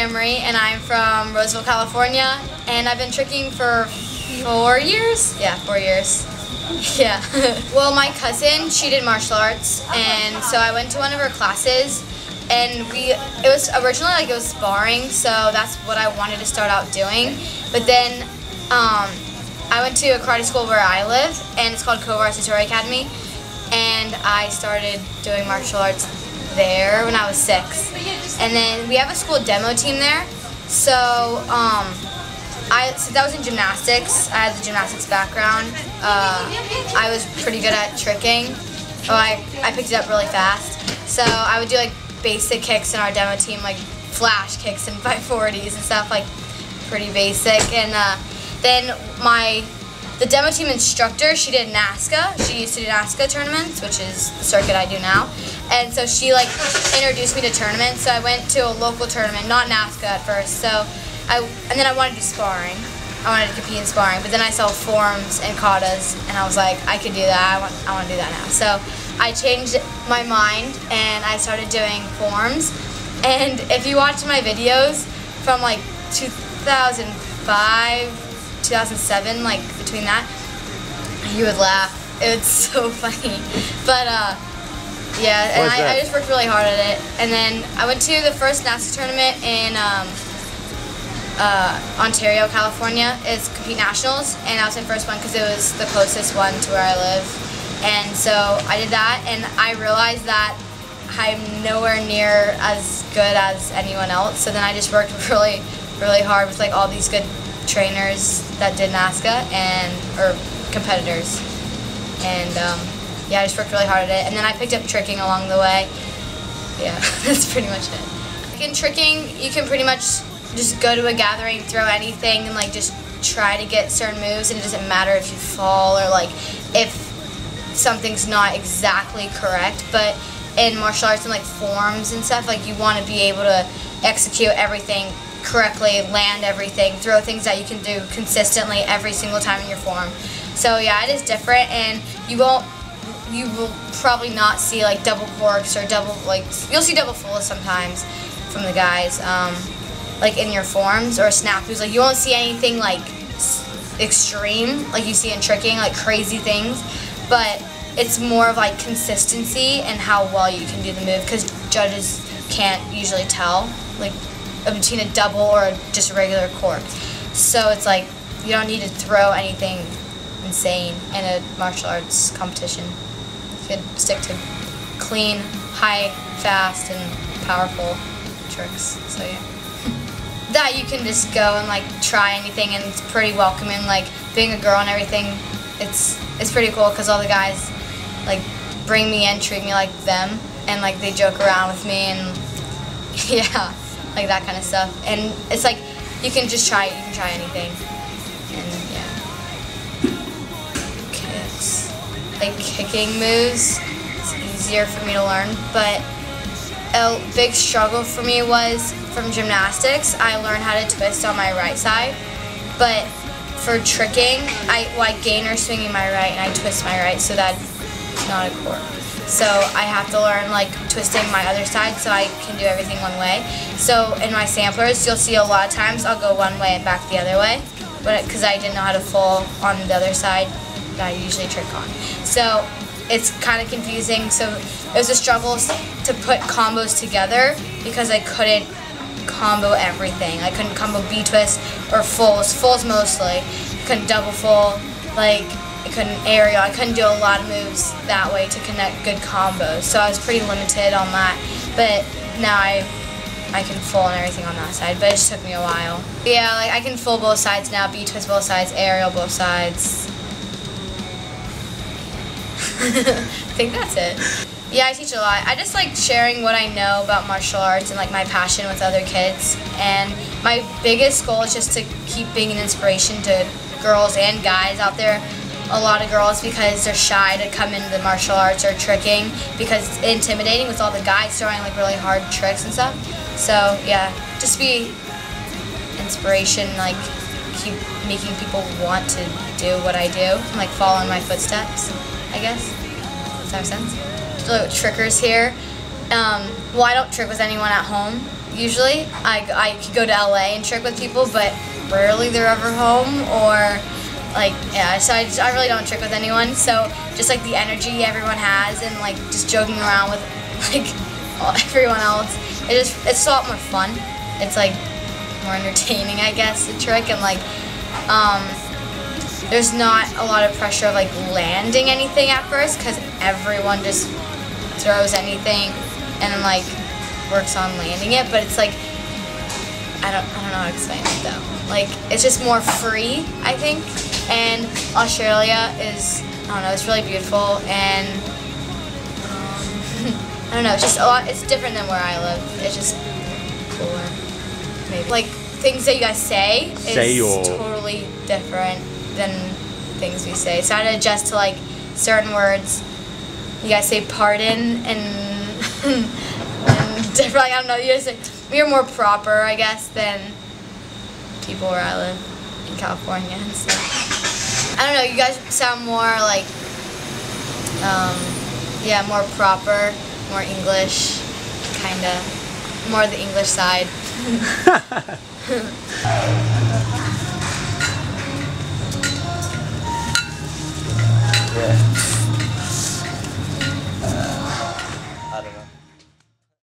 Emory, and I'm from Roseville, California, and I've been tricking for 4 years? Yeah, 4 years. Yeah. Well, my cousin, she did martial arts, and so I went to one of her classes, and it was originally like it was sparring, so that's what I wanted to start out doing. But then I went to a karate school where I live, and it's called Kovar Satori Academy, and I started doing martial arts there when I was 6. And then we have a school demo team there, so since I was in gymnastics, I had the gymnastics background. I was pretty good at tricking. I picked it up really fast. So I would do like basic kicks in our demo team, like flash kicks and 540s and stuff, like pretty basic. And then the demo team instructor, she did NASCA. She used to do NASCA tournaments, which is the circuit I do now. And so she like introduced me to tournaments. So I went to a local tournament, not NASCA at first. So and then I wanted to do sparring. I wanted to compete in sparring, but then I saw forms and katas, and I was like, I could do that. I want to do that now. So I changed my mind, and I started doing forms. And if you watch my videos from like 2005, 2007, like between that, you would laugh. It was so funny. But yeah, and I just worked really hard at it. And then I went to the first NASCA tournament in Ontario, California. It's Compete Nationals, and that was my first one because it was the closest one to where I live. And so I did that, and I realized that I'm nowhere near as good as anyone else. So then I just worked really, really hard with like all these good trainers that did NASCA or competitors. And yeah, I just worked really hard at it. And then I picked up tricking along the way. Yeah, that's pretty much it. In tricking, you can pretty much just go to a gathering, throw anything, and like just try to get certain moves, and it doesn't matter if you fall or like if something's not exactly correct. But in martial arts and like forms and stuff, like you want to be able to execute everything correctly, land everything, throw things that you can do consistently every single time in your form. So yeah, it is different, and you will probably not see like double corks or you'll see double fulls sometimes from the guys. Like in your forms or snapus, like you won't see anything like extreme like you see in tricking, like crazy things, but it's more of like consistency and how well you can do the move, because judges can't usually tell like between a double or just a regular cork. So it's like you don't need to throw anything insane in a martial arts competition. You could stick to clean, high, fast, and powerful tricks. So yeah. That you can just go and like try anything, and it's pretty welcoming. Like being a girl and everything, it's pretty cool because all the guys like bring me in, treat me like them, and like they joke around with me, and yeah, like that kind of stuff. And it's like you can try anything, and yeah. Kicks, like kicking moves, it's easier for me to learn, but a big struggle for me was from gymnastics. I learned how to twist on my right side, but for tricking, I gainer swinging my right and I twist my right, so that's not a cork. So I have to learn like twisting my other side so I can do everything one way. So in my samplers, you'll see a lot of times I'll go one way and back the other way, but because I didn't know how to full on the other side that I usually trick on. So it's kind of confusing. So it was a struggle to put combos together because I couldn't combo everything. I couldn't combo B-twist or fulls mostly. I couldn't double full, like I couldn't aerial. I couldn't do a lot of moves that way to connect good combos. So I was pretty limited on that. But now I can full and everything on that side, but it just took me a while. Yeah, like I can full both sides now, B-twist both sides, aerial both sides. I think that's it. Yeah, I teach a lot. I just like sharing what I know about martial arts and like my passion with other kids. And my biggest goal is just to keep being an inspiration to girls and guys out there. A lot of girls, because they're shy to come into the martial arts or tricking because it's intimidating with all the guys throwing like really hard tricks and stuff. So yeah, just be inspiration, like keep making people want to do what I do, and, like follow in my footsteps, I guess. Does that make sense? Little trickers here. Well, I don't trick with anyone at home, usually. I could go to LA and trick with people, but rarely they're ever home, or like, yeah, so I really don't trick with anyone. So just like the energy everyone has and like just joking around with like everyone else, it's a lot more fun. It's like more entertaining, I guess, to trick, and like there's not a lot of pressure of like landing anything at first, because everyone just throws anything and like works on landing it. But it's like, I don't know how to explain it though. Like, it's just more free, I think. And Australia is, I don't know, it's really beautiful, and I don't know, it's just a lot, it's different than where I live. It's just cooler, maybe. Like, things that you guys say is totally different than things we say. So I had to adjust to like certain words. You guys say pardon and different, like, I don't know, you guys say, we're more proper, I guess, than people where I live in California and stuff. I don't know, you guys sound more like, yeah, more proper, more English, kinda, more the English side.